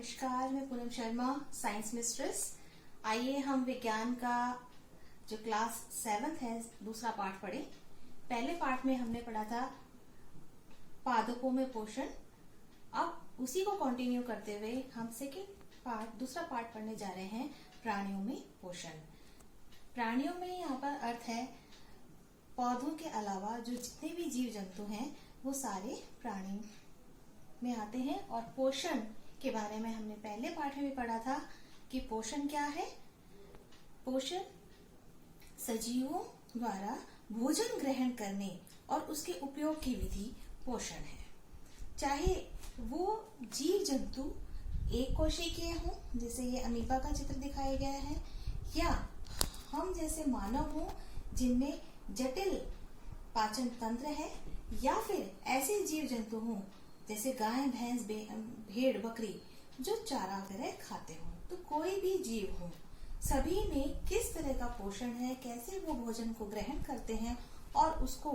नमस्कार, मैं Poonam Sharma, science mistress. आइए हम विज्ञान का जो क्लास 7th है दूसरा पार्ट पढ़े। पहले पार्ट में हमने पढ़ा था पादपों में पोषण। अब उसी को कंटिन्यू करते हुए हम दूसरा पार्ट पढ़ने जा रहे हैं प्राणियों में पोषण। प्राणियों में यहाँ पर अर्थ है पौधों के अलावा जो जितने भी जीव जंतु हैं वो सारे प्राणी में आते हैं। और पोषण के बारे में हमने पहले पाठ में भी पढ़ा था कि पोषण क्या है। पोषण सजीवों द्वारा भोजन ग्रहण करने और उसके उपयोग की विधि पोषण है। चाहे वो जीव जंतु एक कोशिकीय हों, जैसे ये अमीबा का चित्र दिखाया गया है, या हम जैसे मानव हों जिनमें जटिल पाचन तंत्र है, या फिर ऐसे जीव जंतु हों जैसे गाय, भैंस, भेड़, बकरी जो चारा वगैरह खाते हों। तो कोई भी जीव हो, सभी में किस तरह का पोषण है, कैसे वो भोजन को ग्रहण करते हैं और उसको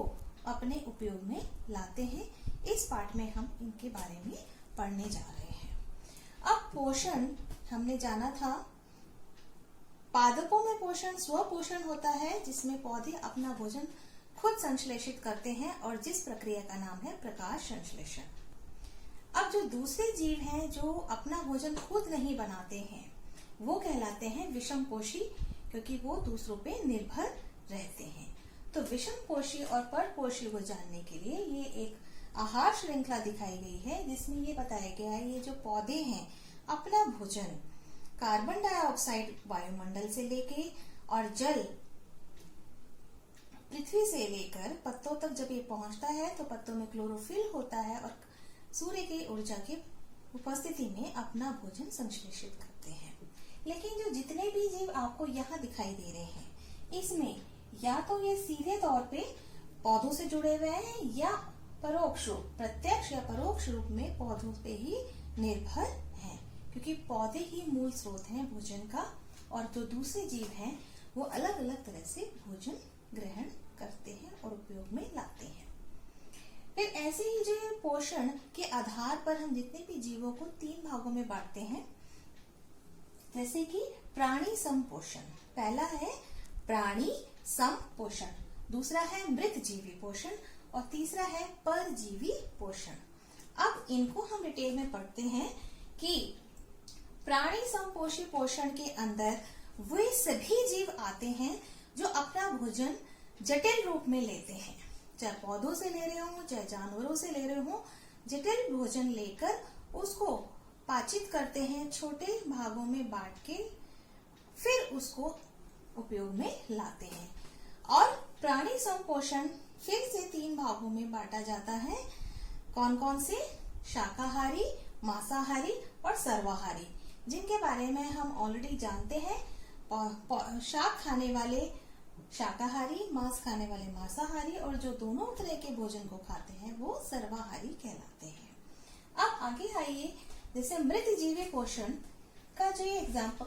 अपने उपयोग में लाते हैं, इस पाठ में हम इनके बारे में पढ़ने जा रहे हैं। अब पोषण हमने जाना था, पादपों में पोषण स्वपोषण होता है, जिसमें पौधे अपना भोजन खुद संश्लेषित करते हैं और जिस प्रक्रिया का नाम है प्रकाश संश्लेषण। अब जो दूसरे जीव हैं जो अपना भोजन खुद नहीं बनाते हैं वो कहलाते हैं विषमपोषी, क्योंकि वो दूसरों पे निर्भर रहते हैं। तो विषमपोषी और परपोषी को जानने के लिए ये एक आहार श्रृंखला दिखाई गई है, जिसमें ये बताया गया है ये जो पौधे हैं अपना भोजन कार्बन डाइऑक्साइड वायुमंडल से लेके और जल पृथ्वी से लेकर पत्तों तक जब ये पहुंचता है तो पत्तों में क्लोरोफिल होता है और सूर्य की ऊर्जा की उपस्थिति में अपना भोजन संश्लेषित करते हैं। लेकिन जो जितने भी जीव आपको यहाँ दिखाई दे रहे हैं, इसमें या तो ये सीधे तौर पे पौधों से जुड़े हुए हैं या परोक्ष रूप, प्रत्यक्ष या परोक्ष रूप में पौधों पे ही निर्भर हैं, क्योंकि पौधे ही मूल स्रोत हैं भोजन का। और जो दूसरे जीव हैं वो अलग अलग तरह से भोजन ग्रहण करते हैं और उपयोग में लाते हैं। फिर ऐसे ही जो पोषण के आधार पर हम जितने भी जीवों को 3 भागों में बांटते हैं, जैसे कि प्राणी समपोषण। पहला है प्राणी समपोषण, दूसरा है मृत जीवी पोषण और तीसरा है परजीवी पोषण। अब इनको हम डिटेल में पढ़ते हैं कि प्राणी समपोषी पोषण के अंदर वे सभी जीव आते हैं जो अपना भोजन जटिल रूप में लेते हैं, चाहे पौधों से ले रहे हो चाहे जानवरों से ले रहे हो। जटिल भोजन लेकर उसको पाचित करते हैं, छोटे भागों में बांट के फिर उसको उपयोग में लाते हैं। और प्राणी समपोषण फिर से 3 भागों में बांटा जाता है। कौन कौन से? शाकाहारी, मांसाहारी और सर्वाहारी, जिनके बारे में हम ऑलरेडी जानते हैं। शाक खाने वाले शाकाहारी, मांस खाने वाले मांसाहारी, और जो दोनों तरह के भोजन को खाते हैं वो सर्वाहारी कहलाते हैं। अब आगे आइए, जैसे मृत जीवी पोषण का जो ये एग्जाम्पल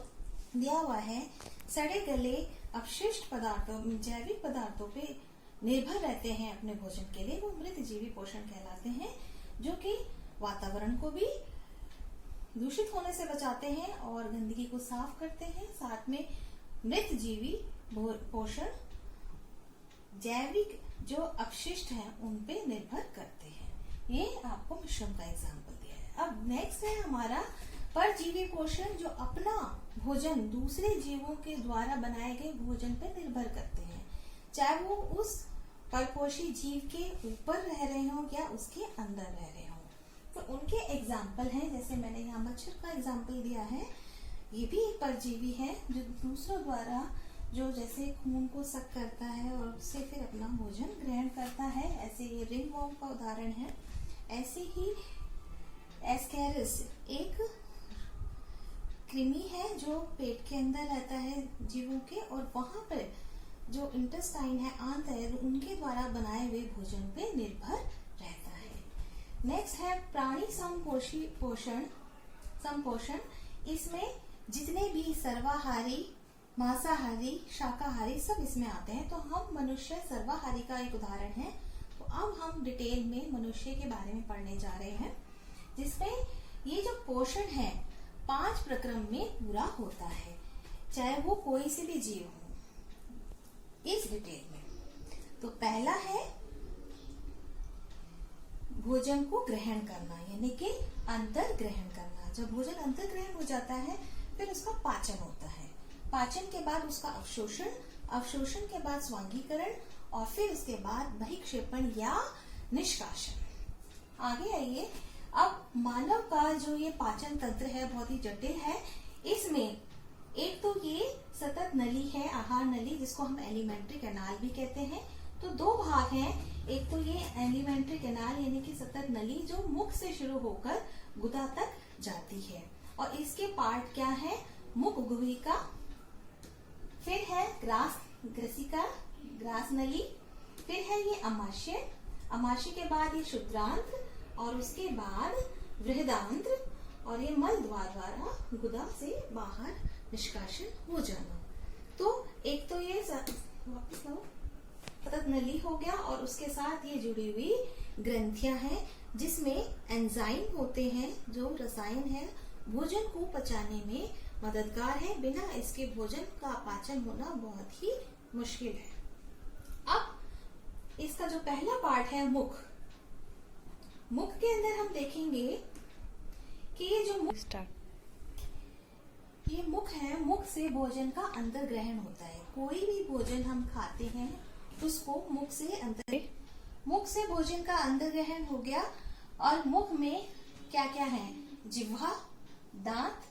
दिया हुआ है, सड़े गले अपशिष्ट पदार्थों, जैविक पदार्थों पे निर्भर रहते हैं अपने भोजन के लिए, वो मृत जीवी पोषण कहलाते हैं, जो कि वातावरण को भी दूषित होने से बचाते हैं और गंदगी को साफ करते हैं। साथ में मृत जीवी पोषण जैविक जो अपशिष्ट हैं उन पे निर्भर करते हैं। ये आपको मिश्रण का एग्जाम्पल दिया है। अब नेक्स्ट है हमारा परजीवी पोषण, जो अपना भोजन दूसरे जीवों के द्वारा बनाए गए भोजन पे निर्भर करते हैं, चाहे वो उस परपोषी जीव के ऊपर रह रहे हो या उसके अंदर रह रहे हो। तो उनके एग्जाम्पल हैं, जैसे मैंने यहाँ मच्छर का एग्जाम्पल दिया है, ये भी एक परजीवी है जो दूसरों द्वारा जो जैसे खून को सक करता है और उससे फिर अपना भोजन ग्रहण करता है। ऐसे ये रिंगवॉर्म का उदाहरण है। ऐसे ही एस्केरिस एक कृमि है जो पेट के अंदर रहता है जीवों के, और वहां पर जो इंटेस्टाइन है, आंत है, उनके द्वारा बनाए हुए भोजन पे निर्भर रहता है। नेक्स्ट है प्राणी समपोषण। इसमें जितने भी सर्वाहारी, मांसाहारी, शाकाहारी सब इसमें आते हैं। तो हम मनुष्य सर्वाहारी का एक उदाहरण है। तो अब हम डिटेल में मनुष्य के बारे में पढ़ने जा रहे हैं, जिसमें ये जो पोषण है 5 प्रक्रम में पूरा होता है, चाहे वो कोई से भी जीव हो। इस डिटेल में तो पहला है भोजन को ग्रहण करना, यानी कि अंतर ग्रहण करना। जब भोजन अंतर ग्रहण हो जाता है फिर उसका पाचन होता है, पाचन के बाद उसका अवशोषण, अवशोषण के बाद स्वांगीकरण और फिर उसके बाद बहिक्षेपण या निष्कासन। आगे आइए, अब मानव का जो ये पाचन तंत्र है बहुत ही जटिल है। इसमें एक तो ये सतत नली है, आहार नली, जिसको हम एलिमेंट्री कैनाल भी कहते हैं। तो 2 भाग हैं, एक तो ये एलिमेंट्री कैनाल यानी कि सतत नली जो मुख से शुरू होकर गुदा तक जाती है, और इसके पार्ट क्या है, मुख गुहिका, फिर है ग्रसिका, ग्रास नली, फिर है ये अमाशय, अमाशय के बाद ये शुद्रांत्र और उसके बाद बृहदांत्र, और ये मल द्वारा गुदा से बाहर निष्कासन हो जाना। तो एक तो ये वापस लाओ, सतत नली हो गया और उसके साथ ये जुड़ी हुई ग्रंथियां हैं जिसमें एंजाइम होते हैं, जो रसायन है भोजन को पचाने में मददगार है। बिना इसके भोजन का पाचन होना बहुत ही मुश्किल है। अब इसका जो पहला पार्ट है मुख, मुख के अंदर हम देखेंगे कि ये जो ये मुख है, मुख से भोजन का अंतर ग्रहण होता है। कोई भी भोजन हम खाते हैं उसको मुख से भोजन का अंतर ग्रहण हो गया। और मुख में क्या क्या है, जिह्वा, दांत।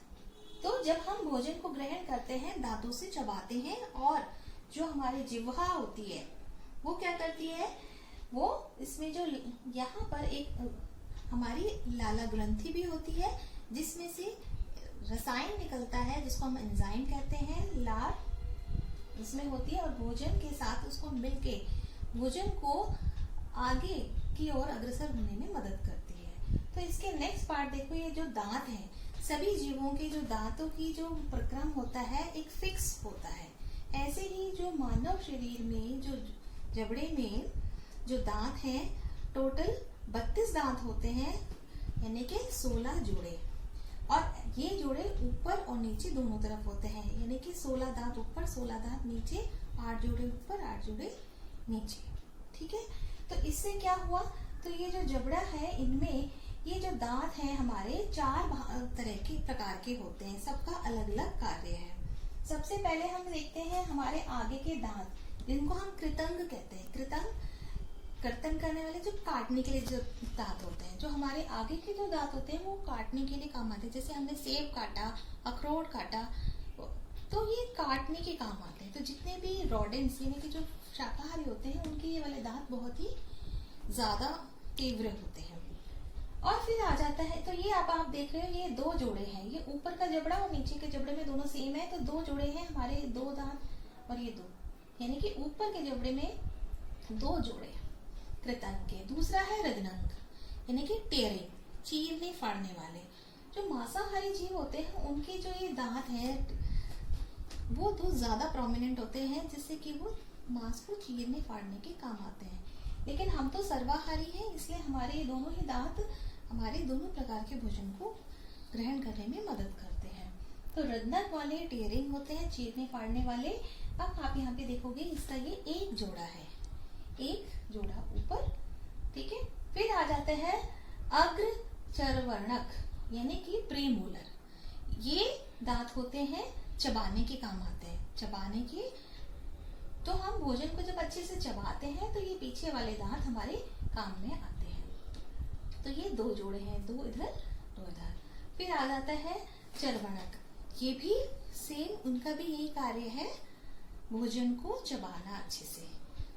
तो जब हम भोजन को ग्रहण करते हैं दांतों से चबाते हैं, और जो हमारी जिह्वा होती है वो क्या करती है, वो इसमें जो यहाँ पर एक हमारी लाला ग्रंथि भी होती है जिसमें से रसायन निकलता है जिसको हम एंजाइम कहते हैं, लार इसमें होती है, और भोजन के साथ उसको मिलके भोजन को आगे की ओर अग्रसर होने में मदद करती है। तो इसके नेक्स्ट पार्ट देखो, ये जो दांत है, सभी जीवों के जो दांतों की जो प्रक्रम होता है एक फिक्स होता है। ऐसे ही जो मानव शरीर में जो जबड़े में जो दांत हैं, टोटल 32 दांत होते हैं, यानी कि 16 जोड़े, और ये जोड़े ऊपर और नीचे दोनों तरफ होते हैं, यानी कि 16 दांत ऊपर 16 दांत नीचे, 8 जोड़े ऊपर 8 जोड़े नीचे। ठीक है, तो इससे क्या हुआ, तो ये जो जबड़ा है इनमें ये जो दांत हैं हमारे 4 तरह के प्रकार के होते हैं, सबका अलग अलग कार्य है। सबसे पहले हम देखते हैं हमारे आगे के दांत, जिनको हम कृतंग कहते हैं। कृतंग कर्तन करने वाले, जो काटने के लिए जो दांत होते हैं। जो हमारे आगे के जो दांत होते हैं वो काटने के लिए काम आते हैं। जैसे हमने सेब काटा, अखरोट काटा, तो ये काटने के काम आते हैं। तो जितने भी रोडेंट्स यानी कि जो शाकाहारी होते हैं उनके ये वाले दांत बहुत ही ज्यादा तीव्र होते हैं। और फिर आ जाता है, तो ये आप देख रहे हो ये 2 जोड़े हैं, ये ऊपर का जबड़ा और नीचे के जबड़े में दोनों सेम है। तो 2 जोड़े हैं हमारे, 2 दांत और ये 2, यानी कि ऊपर के जबड़े में 2 जोड़े कृतंग के। दूसरा है रग्नंग, यानी कि टेयरिंग, चीरने फाड़ने वाले। जो मांसाहारी जीव होते हैं उनके जो ये दांत हैं वो तो ज्यादा प्रोमिनेंट होते हैं, जिससे कि वो मांस को चीरने फाड़ने के काम आते हैं। लेकिन हम तो सर्वाहारी हैं, इसलिए हमारे ये दोनों ही दांत हमारे दोनों प्रकार के भोजन को ग्रहण करने में मदद करते हैं। तो रग्नक वाले टेयरिंग होते हैं, चीरने फाड़ने वाले। अब आप यहाँ पे देखोगे इसका ये एक जोड़ा है, एक जोड़ा ऊपर। ठीक है, फिर आ जाते हैं अग्र चरवर्णक, यानी कि प्रीमोलर। ये दांत होते हैं, चबाने के काम आते हैं, चबाने के। तो हम भोजन को जब अच्छे से चबाते हैं तो ये पीछे वाले दांत हमारे काम में आते हैं। तो ये 2 जोड़े हैं, 2 इधर 2 इधर। फिर आ जाता है चरवर्णक, ये भी सेम, उनका भी यही कार्य है, भोजन को चबाना अच्छे से।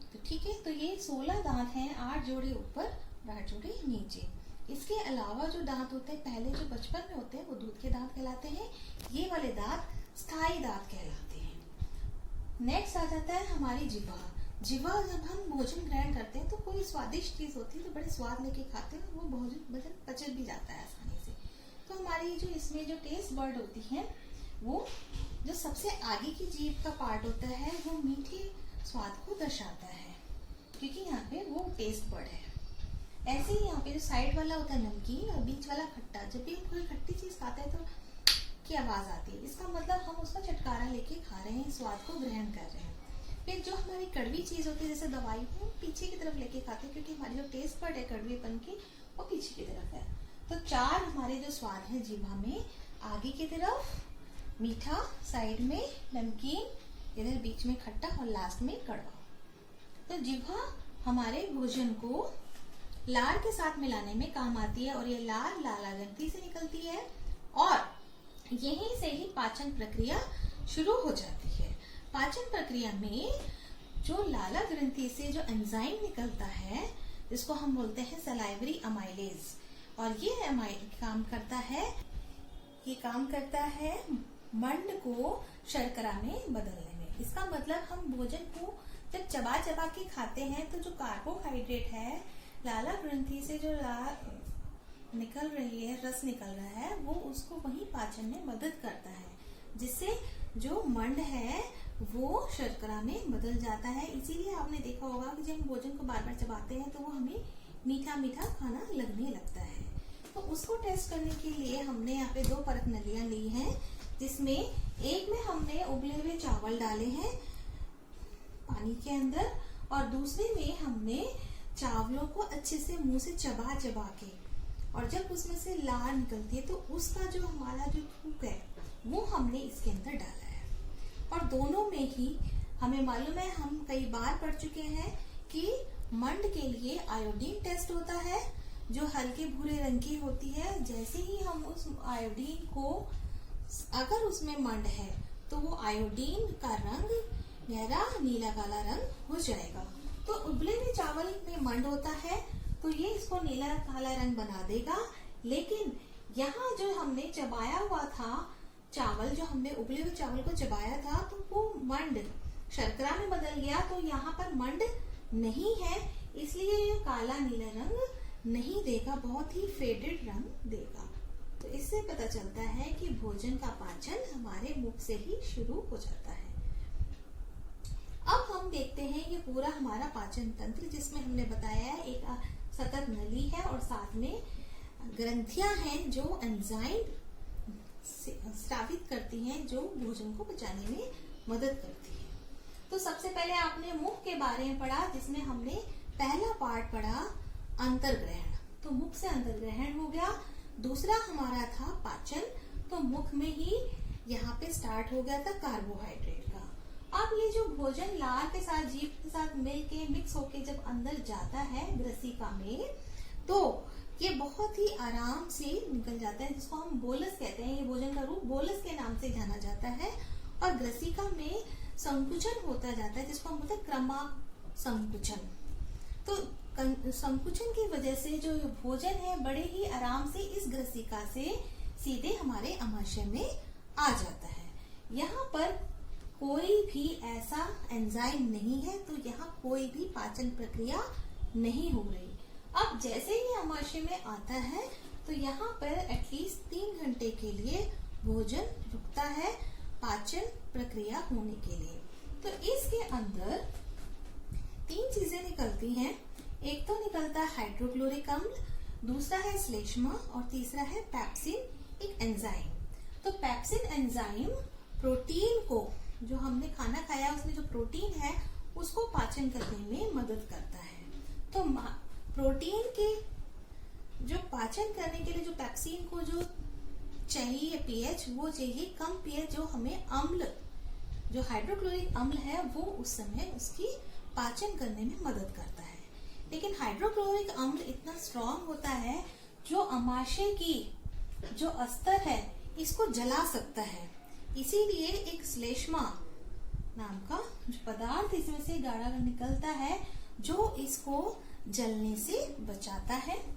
तो ठीक है, तो ये 16 दांत हैं, 8 जोड़े ऊपर 8 जोड़े नीचे। इसके अलावा जो दांत होते हैं पहले जो बचपन में होते हैं वो दूध के दांत कहलाते हैं, ये वाले दांत स्थायी दांत कहलाते हैं। नेक्स्ट आ जाता है हमारी जिह्वा। जिह्वा जब हम भोजन ग्रहण करते हैं तो कोई स्वादिष्ट चीज होती है तो बड़े स्वाद लेके खाते हैं, वो भोजन पच भी जाता है आसानी से। तो हमारी जो इसमें जो टेस्ट बर्ड होती है, वो जो सबसे आगे की जीभ का पार्ट होता है वो मीठे स्वाद को दर्शाता है, क्योंकि यहाँ पे वो टेस्ट बर्ड है। ऐसे ही यहाँ पे जो साइड वाला होता है नमकीन और बीच वाला खट्टा। जब भी हम कोई खट्टी चीज खाते हैं तो की आवाज आती है, इसका मतलब हम उसका चटकारा लेके खा रहे हैं, स्वाद को ग्रहण कर रहे हैं। फिर जो हमारी कड़वी चीज होती है जैसे दवाई, वो पीछे की तरफ लेके खाते हैं, क्योंकि हमारी जो टेस्ट बड है कड़वीपन की वो पीछे की तरफ है। तो 4 हमारे जो स्वाद है जीभा में, आगे की तरफ मीठा, साइड में नमकीन, इधर बीच में खट्टा और लास्ट में कड़वा। तो जीभा हमारे भोजन को लार के साथ मिलाने में काम आती है, और ये लार लाला ग्रंथि से निकलती है और यहीं से ही पाचन प्रक्रिया शुरू हो जाती है। पाचन प्रक्रिया में जो लाला ग्रंथि से जो एंजाइम निकलता है, जिसको हम बोलते हैं सलाइवरी अमाइलेज, और ये काम करता है मंड को शर्करा में बदलने में। इसका मतलब हम भोजन को जब चबा चबा के खाते हैं तो जो कार्बोहाइड्रेट है, लाला ग्रंथि से जो निकल रही है, रस निकल रहा है, वो उसको वही पाचन में मदद करता है, जिससे जो मंड है वो शर्करा में बदल जाता है। इसीलिए आपने देखा होगा कि जब हम भोजन को बार बार चबाते हैं तो वो हमें मीठा मीठा खाना लगने लगता है। तो उसको टेस्ट करने के लिए हमने यहाँ पे 2 परख नलियां ली हैं, जिसमें एक में हमने उबले हुए चावल डाले हैं पानी के अंदर, और दूसरे में हमने चावलों को अच्छे से मुंह से चबा चबा के, और जब उसमें से लार निकलती है तो उसका जो हमारा जो थूक है वो हमने इसके अंदर डाला है। और दोनों में ही हमें मालूम है, हम कई बार पढ़ चुके हैं कि मंड के लिए आयोडीन टेस्ट होता है, जो हल्के भूरे रंग की होती है। जैसे ही हम उस आयोडीन को, अगर उसमें मंड है तो वो आयोडीन का रंग गहरा नीला काला रंग हो जाएगा। तो उबले हुए चावल में मंड होता है तो ये इसको नीला काला रंग बना देगा। लेकिन यहाँ जो हमने चबाया हुआ था चावल, जो हमने उबले हुए चावल को चबाया था, तो वो मंड शर्करा में बदल गया, तो यहाँ पर मंड नहीं है, इसलिए ये काला नीला रंग नहीं देगा, बहुत ही फेडेड रंग देगा। तो इससे पता चलता है कि भोजन का पाचन हमारे मुख से ही शुरू हो जाता है। अब हम देखते हैं ये पूरा हमारा पाचन तंत्र, जिसमें हमने बताया है एक सतत नली है और साथ में ग्रंथियां हैं जो एंजाइम स्रावित करती हैं, जो भोजन को पचाने में मदद करती है। तो सबसे पहले आपने मुख के बारे में पढ़ा, जिसमें हमने पहला पार्ट पढ़ा अंतर्ग्रहण। तो मुख से अंतर्ग्रहण हो गया। दूसरा हमारा था पाचन, तो मुख में ही यहाँ पे स्टार्ट हो गया था कार्बोहाइड्रेट का। अब ये जो भोजन लार के साथ, जीभ के साथ मिलके मिक्स होके जब अंदर जाता है ग्रसिका में, तो ये बहुत ही आराम से निकल जाता है, जिसको हम बोलस कहते हैं। ये भोजन का रूप बोलस के नाम से जाना जाता है, और ग्रसिका में संकुचन होता जाता है, जिसको हम बोलते हैं क्रमा संकुचन। तो संकुचन की वजह से जो भोजन है बड़े ही आराम से इस ग्रसिका से सीधे हमारे आमाशय में आ जाता है। यहाँ पर कोई भी ऐसा एंजाइम नहीं है, तो यहाँ कोई भी पाचन प्रक्रिया नहीं हो रही। अब जैसे ही आमाशय में आता है तो यहाँ पर एटलीस्ट 3 घंटे के लिए भोजन रुकता है पाचन प्रक्रिया होने के लिए। तो इसके अंदर 3 चीजें निकलती हैं। एक तो निकलता है हाइड्रोक्लोरिक अम्ल, दूसरा है श्लेष्मा, और तीसरा है पेप्सिन, एक एंजाइम। तो पेप्सिन एंजाइम प्रोटीन को, जो हमने खाना खाया उसमें जो प्रोटीन है उसको पाचन करने में मदद करता है। तो प्रोटीन के जो पाचन करने के लिए जो पेप्सिन को जो चाहिए पीएच, वो चाहिए कम पीएच, जो हमें अम्ल, जो हाइड्रोक्लोरिक अम्ल है वो उस समय उसकी पाचन करने में मदद करता है। लेकिन हाइड्रोक्लोरिक अम्ल इतना स्ट्रॉन्ग होता है जो आमाशय की जो अस्तर है इसको जला सकता है। इसीलिए एक श्लेष्मा नाम का जो पदार्थ इसमें से गाढ़ा निकलता है जो इसको जलने से बचाता है।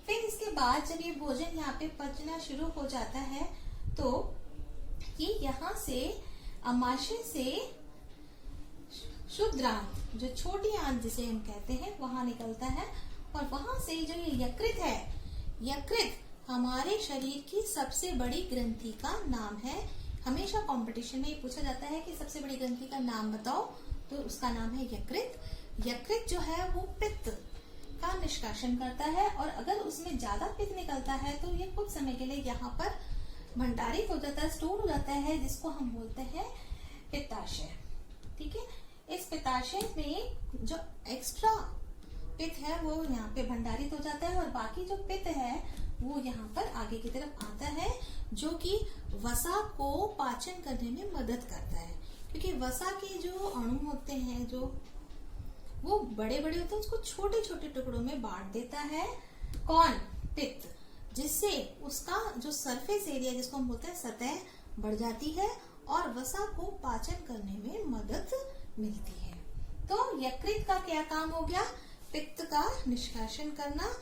फिर इसके बाद जब ये भोजन यहाँ पे पचना शुरू हो जाता है तो ये यहाँ से आमाशय से शुद्ध आंत, जो छोटी आंत जिसे हम कहते हैं, वहां निकलता है। और वहां से जो ये यकृत है, यकृत हमारे शरीर की सबसे बड़ी ग्रंथि का नाम है। हमेशा कंपटीशन में ये पूछा जाता है कि सबसे बड़ी ग्रंथि का नाम बताओ, तो उसका नाम है यकृत। यकृत जो है वो पित्त का निष्कासन करता है, और अगर उसमें ज्यादा पित्त निकलता है तो ये कुछ समय के लिए यहाँ पर भंडारित हो जाता है, स्टोर हो जाता है, जिसको हम बोलते हैं पित्ताशय। ठीक है, इस पित्ताशय में जो एक्स्ट्रा पित्त है वो यहाँ पे भंडारित हो जाता है और बाकी जो पित्त है वो यहाँ पर आगे की तरफ आता है, जो कि वसा को पाचन करने में मदद करता है। क्योंकि वसा के जो अणु होते हैं जो वो बड़े बड़े होते हैं, उसको छोटे छोटे टुकड़ों में बांट देता है कौन, पित्त, जिससे उसका जो सरफेस एरिया जिसको हम बोलते हैं सतह बढ़ जाती है और वसा को पाचन करने में मदद मिलती है। तो यकृत का क्या काम हो गया, पित्त का निष्कासन करना,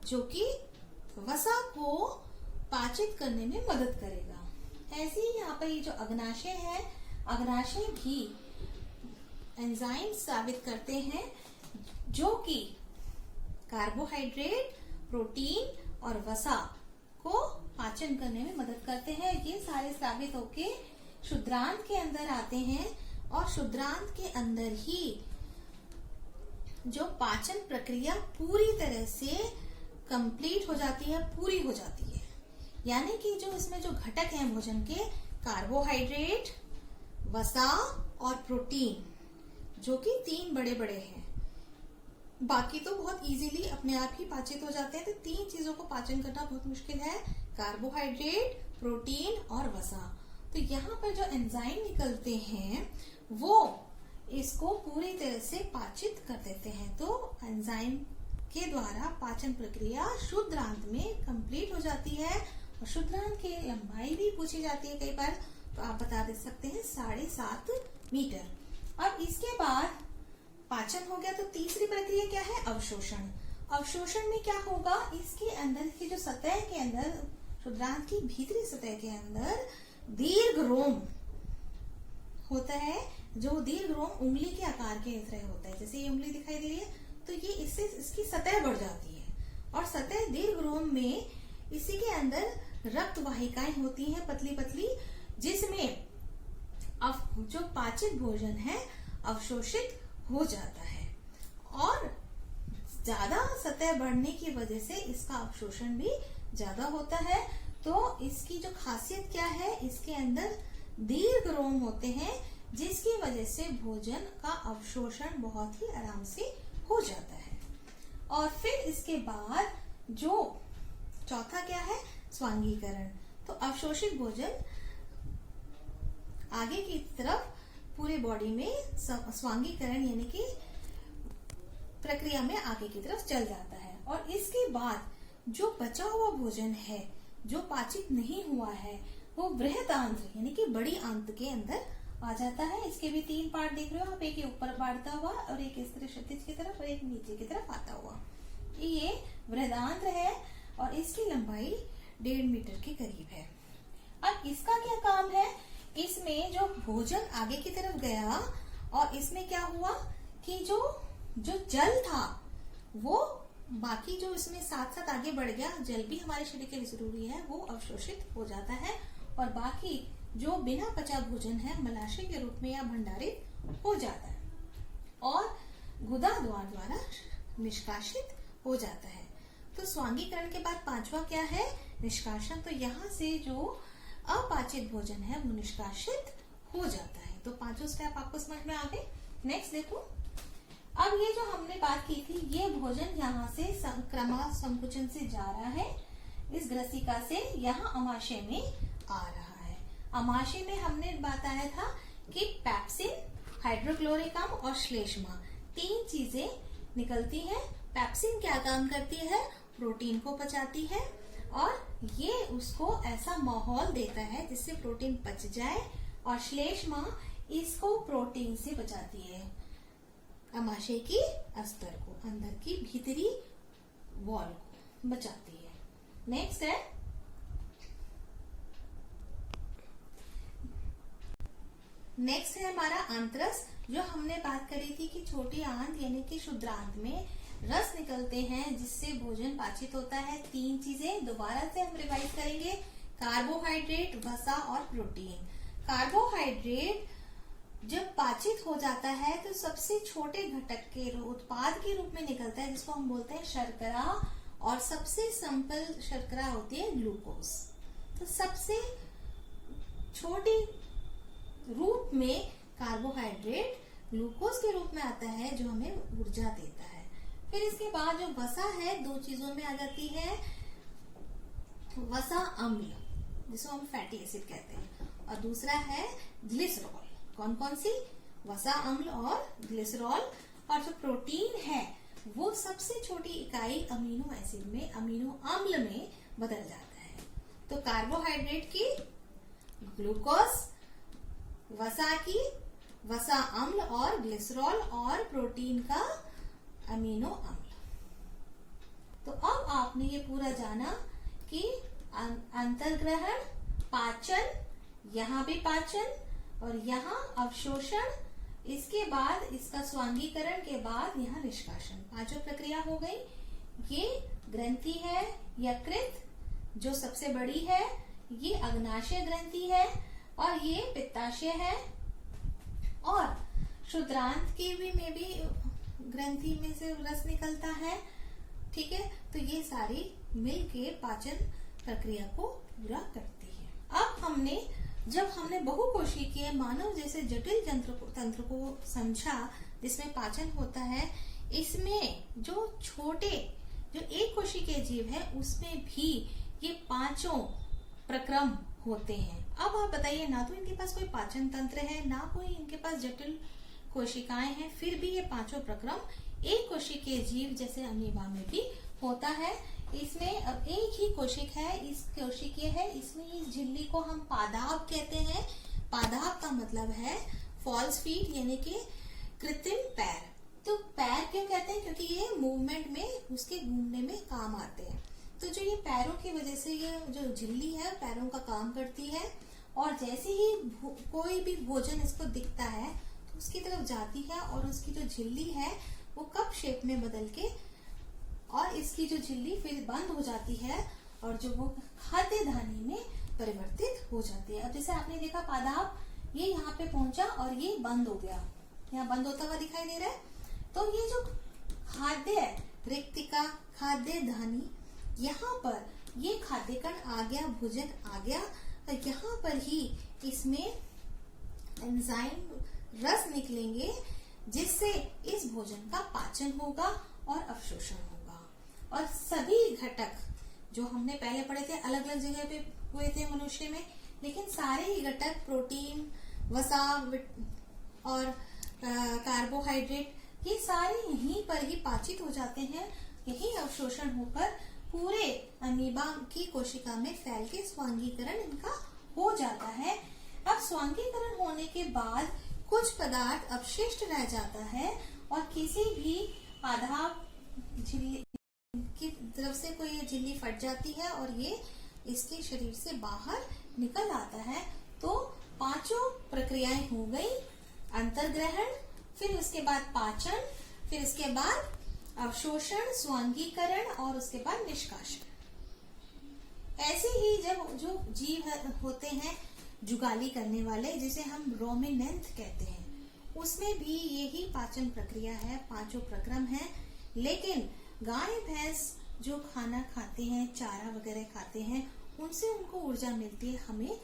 जो कि वसा को पाचित करने में मदद करेगा। ऐसे ही यहाँ पर ये जो अग्नाशय है, अग्नाशय भी एंजाइम स्रावित करते हैं जो कि कार्बोहाइड्रेट, प्रोटीन और वसा को पाचन करने में मदद करते हैं। ये सारे स्रावित होके शुद्रांत के अंदर आते हैं और शुद्रांत के अंदर ही जो पाचन प्रक्रिया पूरी तरह से कंप्लीट हो जाती है, पूरी हो जाती है। यानी कि जो इसमें जो घटक हैं भोजन के, कार्बोहाइड्रेट, वसा और प्रोटीन, जो कि 3 बड़े बड़े हैं, बाकी तो बहुत इजीली अपने आप ही पाचित हो जाते हैं। तो 3 चीजों को पाचन करना बहुत मुश्किल है, कार्बोहाइड्रेट, प्रोटीन और वसा। तो यहाँ पर जो एंजाइम निकलते हैं वो इसको पूरी तरह से पाचित कर देते हैं। तो एंजाइम के द्वारा पाचन प्रक्रिया शुद्रांत में कंप्लीट हो जाती है। और शुद्रांत की लंबाई भी पूछी जाती है कई बार, तो आप बता दे सकते हैं 7.5 मीटर। अब इसके बाद पाचन हो गया, तो तीसरी प्रक्रिया क्या है, अवशोषण। अवशोषण में क्या होगा, इसके अंदर की जो सतह के अंदर, शुद्रांत की भीतरी सतह के अंदर दीर्घ रोम होता है, जो दीर्घ रोम उंगली के आकार के तरह होता है। जैसे ये उंगली दिखाई दे रही है, तो ये इससे इसकी सतह बढ़ जाती है और सतह दीर्घ रोम में इसी के अंदर रक्त वाहिकाएं होती हैं पतली पतली, जिसमें जो पाचित भोजन है अवशोषित हो जाता है। और ज्यादा सतह बढ़ने की वजह से इसका अवशोषण भी ज्यादा होता है। तो इसकी जो खासियत क्या है, इसके अंदर दीर्घ रोम होते हैं, जिसकी वजह से भोजन का अवशोषण बहुत ही आराम से हो जाता है। और फिर इसके बाद जो चौथा क्या है, स्वांगीकरण। तो अवशोषित भोजन आगे की तरफ पूरे बॉडी में स्वांगीकरण यानी कि प्रक्रिया में आगे की तरफ चल जाता है। और इसके बाद जो बचा हुआ भोजन है जो पाचित नहीं हुआ है, वो बृहद आंत्र यानी कि बड़ी आंत के अंदर आ जाता है। इसके भी 3 पार्ट देख रहे हो आप, एक ऊपर बढ़ता हुआ और एक इस तरह क्षितिज की तरफ और एक नीचे की तरफ आता हुआ। ये बृहदांत्र है और इसकी लंबाई 1.5 मीटर के करीब है। अब इसका क्या काम है, इसमें जो भोजन आगे की तरफ गया और इसमें क्या हुआ कि जो जल था वो बाकी जो इसमें साथ साथ आगे बढ़ गया, जल भी हमारे शरीर के लिए जरूरी है, वो अवशोषित हो जाता है और बाकी जो बिना पचा भोजन है मलाशय के रूप में या भंडारित हो जाता है और गुदा द्वार द्वारा निष्कासित हो जाता है। तो स्वांगीकरण के बाद 5वां क्या है, निष्कासन। तो यहाँ से जो अपाचित भोजन है वो निष्कासित हो जाता है। तो 5 स्टेप आपको समझ में आ गए। नेक्स्ट देखो, अब ये जो हमने बात की थी, ये भोजन यहाँ से क्रमशः संकुचन से जा रहा है, इस ग्रसिका से यहाँ अमाशय में आ रहा है। अमाशय में हमने बताया था कि पैप्सिन, हाइड्रोक्लोरिकम और श्लेष्मा 3 चीजें निकलती हैं। पैप्सिन क्या काम करती है, प्रोटीन को पचाती है और ये उसको ऐसा माहौल देता है जिससे प्रोटीन पच जाए, और श्लेष्मा इसको प्रोटीन से बचाती है, अमाशय की अस्तर को, अंदर की भीतरी वॉल को बचाती है। नेक्स्ट है हमारा आंतरस। जो हमने बात करी थी कि छोटी आंत यानी कि शुद्रांत में रस निकलते हैं जिससे भोजन पाचित होता है। 3 चीजें दोबारा से हम रिवाइज करेंगे, कार्बोहाइड्रेट, वसा और प्रोटीन। कार्बोहाइड्रेट जब पाचित हो जाता है तो सबसे छोटे घटक के उत्पाद के रूप में निकलता है, जिसको हम बोलते हैं शर्करा, और सबसे सिंपल शर्करा होती है ग्लूकोज। तो सबसे में कार्बोहाइड्रेट ग्लूकोज के रूप में आता है जो हमें ऊर्जा देता है। फिर इसके बाद जो वसा है दो चीजों में आ जाती है, वसा अम्ल जिसको हम फैटी एसिड कहते हैं, और दूसरा है ग्लिसरॉल। कौन कौन सी? वसा अम्ल और ग्लिसरॉल। और जो प्रोटीन है वो सबसे छोटी इकाई अमीनो एसिड में, अमीनो अम्ल में बदल जाता है। तो कार्बोहाइड्रेट की ग्लूकोज, वसा की वसा अम्ल और ग्लिसरॉल, और प्रोटीन का अमीनो अम्ल। तो अब आपने ये पूरा जाना कि अंतर्ग्रहण, पाचन, यहाँ भी पाचन और यहाँ अवशोषण, इसके बाद इसका स्वांगीकरण के बाद यहाँ निष्कासन, पांचों प्रक्रिया हो गई। ये ग्रंथि है यकृत जो सबसे बड़ी है, ये अग्नाशय ग्रंथि है, और ये पित्ताशय है, और क्षुद्रांत के में भी ग्रंथि में से रस निकलता है। ठीक है, तो ये सारी मिलके पाचन प्रक्रिया को पूरा करती है। अब जब हमने बहुकोशिकीय मानव जैसे जटिल तंत्र को समझा जिसमें पाचन होता है, इसमें जो एक कोशिकीय जीव है उसमें भी ये पांचों प्रक्रम होते हैं। अब आप बताइए, ना तो इनके पास कोई पाचन तंत्र है, ना कोई इनके पास जटिल कोशिकाएं हैं, फिर भी ये पांचों प्रक्रम एक कोशिकीय जीव जैसे अमीबा में भी होता है। इसमें अब एक ही कोशिक है, इस कोशिकीय है, इसमें इस झिल्ली को हम पादाप कहते हैं। पादाप का मतलब है फॉल्स फीट, यानी कि कृत्रिम पैर। तो पैर क्यों कहते हैं? क्योंकि ये मूवमेंट में, उसके घूमने में काम आते हैं। तो जो ये पैरों की वजह से ये जो झिल्ली है पैरों का काम करती है, और जैसे ही कोई भी भोजन इसको दिखता है तो उसकी तरफ जाती है, और उसकी जो झिल्ली है वो कप शेप में बदल के, और इसकी जो झिल्ली फिर बंद हो जाती है और जो वो खाद्य धानी में परिवर्तित हो जाती है। अब जैसे आपने देखा पादाप, ये यहाँ पे पहुंचा और ये बंद हो गया, यहाँ बंद होता हुआ दिखाई दे रहा है। तो ये जो खाद्य रिक्तिका, खाद्य धानी, यहाँ पर ये खाद्य कण आ गया, भोजन आ गया, तो यहाँ पर ही इसमें एंजाइम रस निकलेंगे जिससे इस भोजन का पाचन होगा और अवशोषण होगा। और सभी घटक जो हमने पहले पढ़े थे अलग अलग जगह पे हुए थे मनुष्य में, लेकिन सारे ही घटक प्रोटीन, वसा और कार्बोहाइड्रेट, ये सारे यहीं पर ही पाचित हो जाते हैं, यही अवशोषण होकर पूरे अमीबा की कोशिका में फैल के स्वांगीकरण इनका हो जाता है। अब स्वांगीकरण होने के बाद कुछ पदार्थ अपशिष्ट रह जाता है, और किसी भी पादाप झिल्ली की तरफ से कोई झिल्ली फट जाती है और ये इसके शरीर से बाहर निकल आता है। तो पांचों प्रक्रियाएं हो गई, अंतर्ग्रहण, फिर उसके बाद पाचन, फिर इसके बाद अवशोषण, स्वांगीकरण, और उसके बाद निष्कासन। ऐसे ही जब जो जीव होते हैं जुगाली करने वाले, जिसे हम रोमिनेंट कहते हैं, उसमें भी यही पाचन प्रक्रिया है, पांचों प्रक्रम है। लेकिन गाय भैंस जो खाना खाते हैं, चारा वगैरह खाते हैं, उनसे उनको ऊर्जा मिलती है, हमें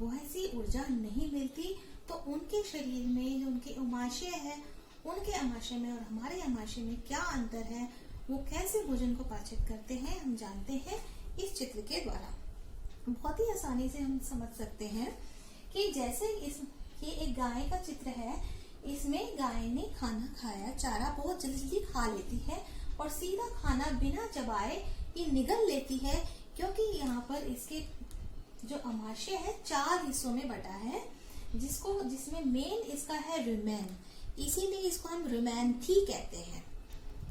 वैसी ऊर्जा नहीं मिलती। तो उनके शरीर में जो उनके अमाशय है, उनके अमाशय में और हमारे अमाशय में क्या अंतर है, वो कैसे भोजन को पाचित करते हैं, हम जानते हैं इस चित्र के द्वारा। बहुत ही आसानी से हम समझ सकते हैं कि जैसे ये एक गाय का चित्र है, इसमें गाय ने खाना खाया, चारा बहुत जल्दी खा लेती है और सीधा खाना बिना चबाए ये निगल लेती है, क्योंकि यहाँ पर इसके जो अमाशय है 4 हिस्सों में बटा है, जिसमें मेन इसका है रुमेन, इसीलिए इसको हम रुमेंथी कहते हैं।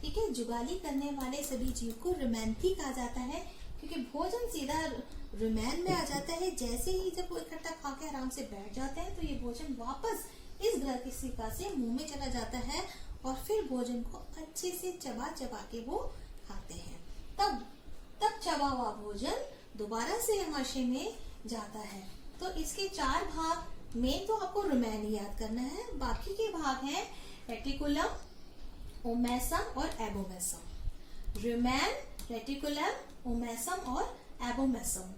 ठीक है, जुगाली करने वाले सभी जीव को रुमेंथी कहा जाता है, क्योंकि भोजन सीधा रुमेन में आ जाता है। जैसे ही जब वो इकट्ठा खा के आराम से बैठ जाते हैं, तो ये भोजन वापस इस ग्रंथिका से मुंह में चला जाता है, और फिर भोजन को अच्छे से चबा चबा के वो खाते हैं। तब चबा हुआ भोजन दोबारा से अमाशय में जाता है। तो इसके 4 भाग, मेन तो आपको रुमेन याद करना है, बाकी के भाग हैं रेटिकुलम, ओमेसम और एबोमेसम। रुमेन, रेटिकुलम, ओमेसम और एबोमेसम,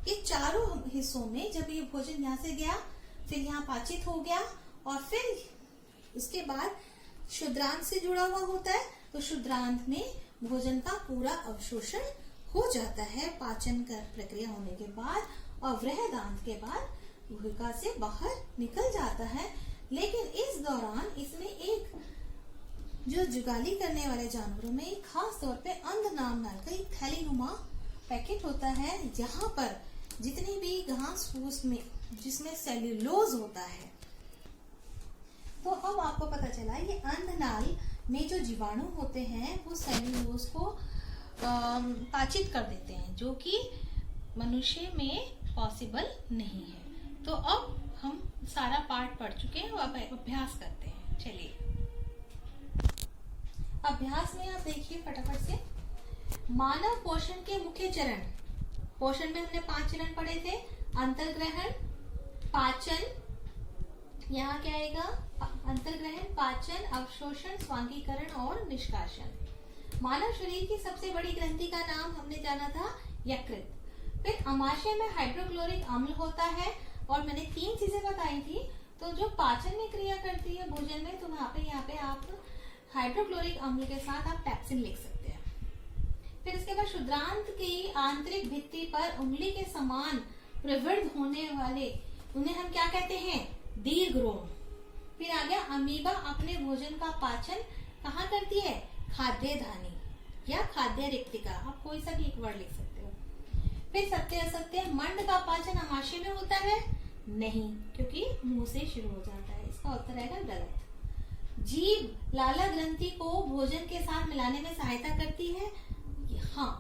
ये चारों हिस्सों में जब ये भोजन यहाँ से गया, फिर यहाँ पाचित हो गया और फिर उसके बाद शुद्रांत से जुड़ा हुआ होता है, तो शुद्रांत में भोजन का पूरा अवशोषण हो जाता है पाचन कर प्रक्रिया होने के बाद, और बृहदांत के बाद गुहिका से बाहर निकल जाता है। लेकिन इस दौरान इसमें एक जो जुगाली करने वाले जानवरों में एक खास तौर पे अंधनाम नाल का एक थैलीनुमा पैकेट होता है, जहां पर जितनी भी घास फूस में जिसमें सेल्यूलोज होता है, तो अब आपको पता चला ये अंधनाल में जो जीवाणु होते हैं वो सेल्यूलोज को पाचित कर देते हैं, जो कि मनुष्य में पॉसिबल नहीं है। तो अब हम सारा पाठ पढ़ चुके हैं, अब अभ्यास करते हैं। चलिए अभ्यास में आप देखिए फटाफट से, मानव पोषण के मुख्य चरण। पोषण में हमने 5 चरण पढ़े थे, अंतर्ग्रहण, पाचन, यहाँ क्या आएगा, अंतर्ग्रहण, पाचन, अवशोषण, स्वांगीकरण और निष्कासन। मानव शरीर की सबसे बड़ी ग्रंथि का नाम हमने जाना था यकृत। फिर अमाशय में हाइड्रोक्लोरिक अम्ल होता है, और मैंने 3 चीजें बताई थी। तो जो पाचन में क्रिया करती है भोजन में, तो यहाँ पे आप हाइड्रोक्लोरिक अम्ल के साथ आप पैप्सिन लिख सकते हैं। फिर इसके बाद शुद्रांत की आंतरिक भित्ति पर उंगली के समान प्रवृद्ध होने वाले, उन्हें हम क्या कहते हैं, दीर्घरोम। फिर आ गया अमीबा, अपने भोजन का पाचन कहाँ करती है, खाद्य धानी या खाद्य रिक्तिका, आप कोई सा भी एक वर्ड लिख सकते हो। फिर सत्य असत्य, मंड का पाचन अमाशय में होता है, नहीं, क्योंकि मुंह से शुरू हो जाता है। इसका उत्तर आएगा गलत। जीभ लाला ग्रंथि को भोजन के साथ मिलाने में सहायता करती है, हाँ।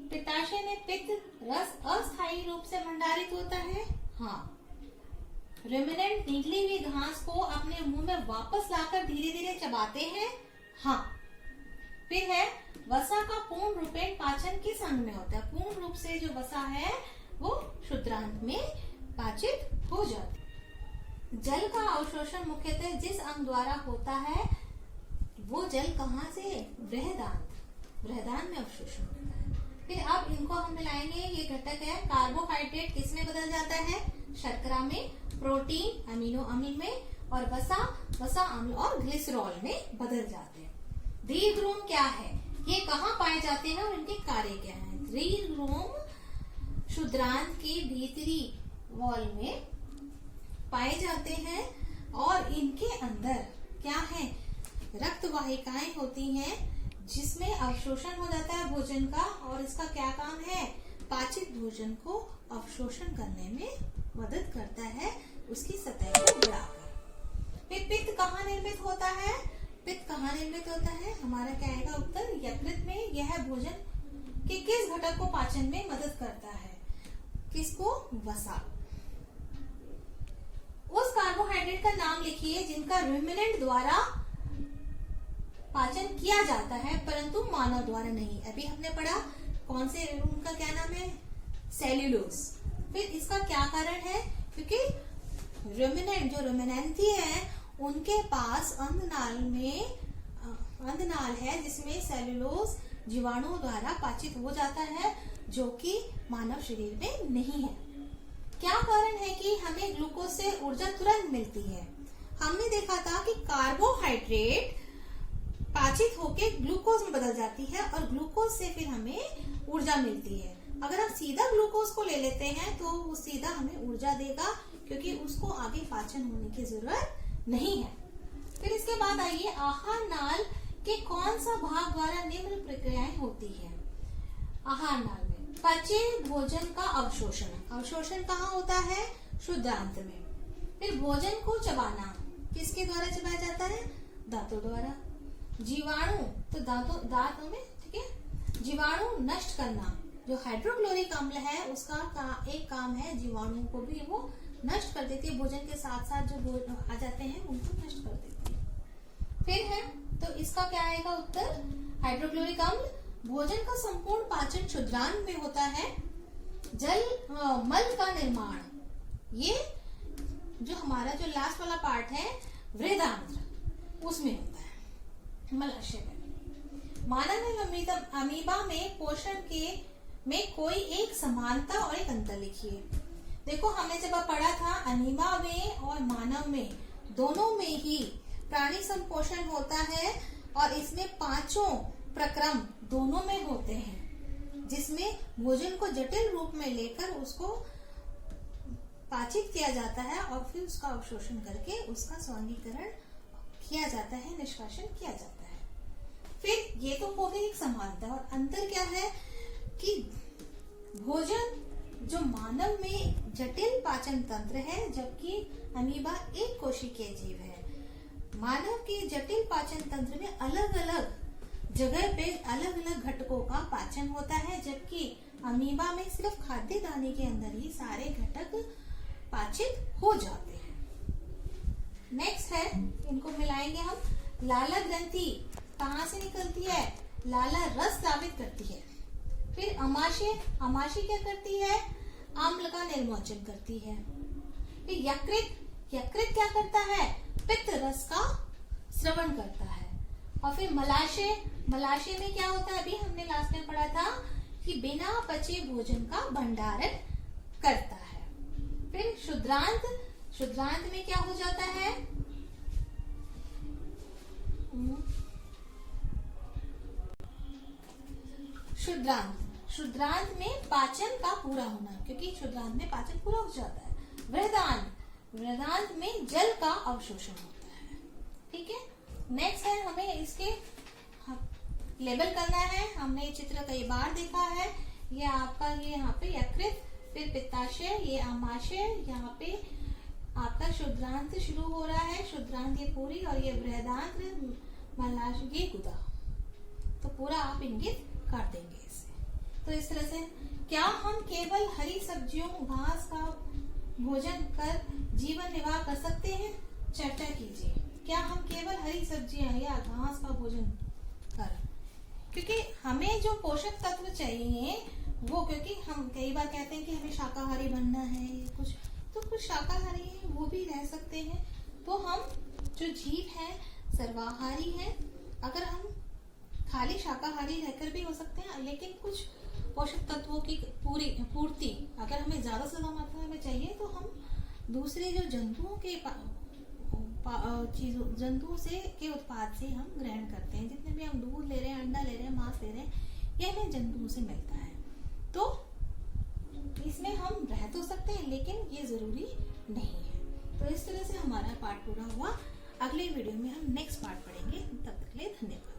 पित्ताशय में पित्त रस अस्थायी रूप से भंडारित होता है, हाँ। रुमिनेंट निगली हुई घास को अपने मुंह में वापस लाकर धीरे धीरे चबाते हैं, हाँ। फिर है वसा का पूर्ण रूपेण पाचन किस अंग में होता है, पूर्ण रूप से जो वसा है वो शुद्रांत में पाचित हो जाती है। जल का अवशोषण मुख्यतः जिस अंग द्वारा होता है, वो जल कहाँ से, बृहदांत, बृहदांत में अवशोषण होता है। फिर अब इनको हम मिलाएंगे, ये घटक है, कार्बोहाइड्रेट किसमें बदल जाता है, शर्करा में, प्रोटीन अमीनो अम्ल में, और वसा अम्ल और ग्लिसरॉल में बदल जाते हैं। दीर्घरोम क्या है, ये कहाँ पाए जाते हैं और इनके कार्य क्या हैं। दीर्घरोम शुद्रांत के भीतरी वॉल में पाए जाते हैं, और इनके अंदर क्या है, रक्त वाहिकाएं होती हैं, जिसमें अवशोषण हो जाता है भोजन का, और इसका क्या काम है, पाचित भोजन को अवशोषण करने में मदद करता है, उसकी सतह को बढ़ाकर। फिर पित्त कहाँ निर्मित होता है, पित्त कहाँ निर्मित होता है, हमारा क्या आएगा उत्तर, यकृत में। यह भोजन के किस घटक को पाचन में मदद करता है, किसको, वसा। उस कार्बोहाइड्रेट का नाम लिखिए जिनका रुमिनेंट द्वारा पाचन किया जाता है, परंतु मानव द्वारा नहीं। अभी हमने पढ़ा कौन से, उनका क्या नाम है, सेल्यूलोज। फिर इसका क्या कारण है, क्योंकि रुमिनेंट जो रुमिनेंथी है उनके पास अंधनाल है, जिसमें सेल्यूलोज जीवाणुओं द्वारा पाचित हो जाता है, जो कि मानव शरीर में नहीं है। क्या कारण है कि हमें ग्लूकोज से ऊर्जा तुरंत मिलती है। हमने देखा था कि कार्बोहाइड्रेट पाचित होकर ग्लूकोज में बदल जाती है, और ग्लूकोज से फिर हमें ऊर्जा मिलती है। अगर हम सीधा ग्लूकोज को ले लेते हैं तो वो सीधा हमें ऊर्जा देगा, क्योंकि उसको आगे पाचन होने की जरूरत नहीं है। फिर इसके बाद आइए, आहार नाल के कौन सा भाग द्वारा निम्न प्रक्रियाएं होती है। आहार नाल में पचे भोजन का अवशोषण, अवशोषण कहाँ होता है, शुद्धांत में। फिर भोजन को चबाना किसके द्वारा चबाया जाता है, दांतों द्वारा। जीवाणु, तो दांतों में, ठीक है। जीवाणु नष्ट करना, जो हाइड्रोक्लोरिक अम्ल है उसका एक काम है, जीवाणुओं को भी वो नष्ट कर देती है, भोजन के साथ साथ जो आ जाते हैं उनको नष्ट कर देती है। फिर है, तो इसका क्या आएगा उत्तर, हाइड्रोक्लोरिक अम्ल। भोजन का संपूर्ण पाचन शुद्रांत में होता है। मल का निर्माण, ये जो हमारा जो लास्ट वाला पार्ट है वृहदांत्र, उसमें होता है, मलाशय में। मानव में अमीबा में पोषण के में कोई एक समानता और एक अंतर लिखिए। देखो हमने जब पढ़ा था अमीबा में और मानव में दोनों में ही प्राणी संपोषण होता है और इसमें पांचों प्रक्रम दोनों में होते हैं, जिसमें भोजन को जटिल रूप में लेकर उसको पाचित किया जाता है और फिर उसका अवशोषण करके उसका स्वांगीकरण किया जाता है, निष्कासन किया जाता है। फिर ये तो हो गई एक समानता, और अंतर क्या है कि भोजन जो मानव में जटिल पाचन तंत्र है, जबकि अमीबा एक कोशिकीय जीव है। मानव के जटिल पाचन तंत्र में अलग अलग जगह पे अलग अलग घटकों का पाचन होता है, जबकि अमीबा में सिर्फ खाद्य दाने के अंदर ही सारे घटक पाचित हो जाते हैं। नेक्स्ट है, इनको मिलाएंगे हम। लाला ग्रंथि कहाँ से निकलती है? लाला रस स्रावित करती है। फिर अमाशय, अमाशय क्या करती है? अम्ल का निर्मोचन करती है। फिर यकृत, यकृत क्या करता है? पित्त रस का स्रवण करता है। और फिर मलाशय, मलाशय में क्या होता है? अभी हमने लास्ट में पढ़ा था कि बिना पचे भोजन का भंडारण करता है। फिर शुद्रांत, शुद्रांत में क्या हो जाता है? शुद्रांत, शुद्रांत में पाचन का पूरा होना, क्योंकि शुद्रांत में पाचन पूरा हो जाता है। वृहदांत, वृहदांत में जल का अवशोषण होता है। ठीक है। नेक्स्ट है, हमें इसके लेबल करना है। हमने ये चित्र कई बार देखा है। ये आपका ये यहाँ पे यकृत, फिर पित्ताशय, ये आमाशय, यहाँ पे आपका शुद्रांत शुरू हो रहा है, शुद्रांत ये पूरी, और ये बृहदांत, मलाशय, ये गुदा। तो पूरा आप इंगित कर देंगे इसे। तो इस तरह से क्या हम केवल हरी सब्जियों, घास का भोजन कर जीवन निर्वाह कर सकते हैं? चर्चा कीजिए। क्या हम केवल हरी सब्जियां या घास का भोजन कर, क्योंकि हमें जो पोषक तत्व चाहिए वो, क्योंकि हम कई बार कहते हैं कि हमें शाकाहारी बनना है, कुछ तो कुछ शाकाहारी है वो भी रह सकते हैं। तो हम जो जीव है सर्वाहारी है, अगर हम खाली शाकाहारी रहकर भी हो सकते हैं, लेकिन कुछ पोषक तत्वों की पूर्ति अगर हमें ज्यादा से ज्यादा मात्रा में चाहिए तो हम दूसरे जो जंतुओं के जंतुओं से के उत्पाद से हम ग्रहण करते हैं। जितने भी हम दूध ले रहे हैं, अंडा ले रहे हैं, मांस ले रहे हैं, ये हमें जंतुओं से मिलता है। तो इसमें हम रह तो सकते हैं, लेकिन ये जरूरी नहीं है। तो इस तरह से हमारा पाठ पूरा हुआ। अगले वीडियो में हम नेक्स्ट पार्ट पढ़ेंगे। तब तक के लिए धन्यवाद।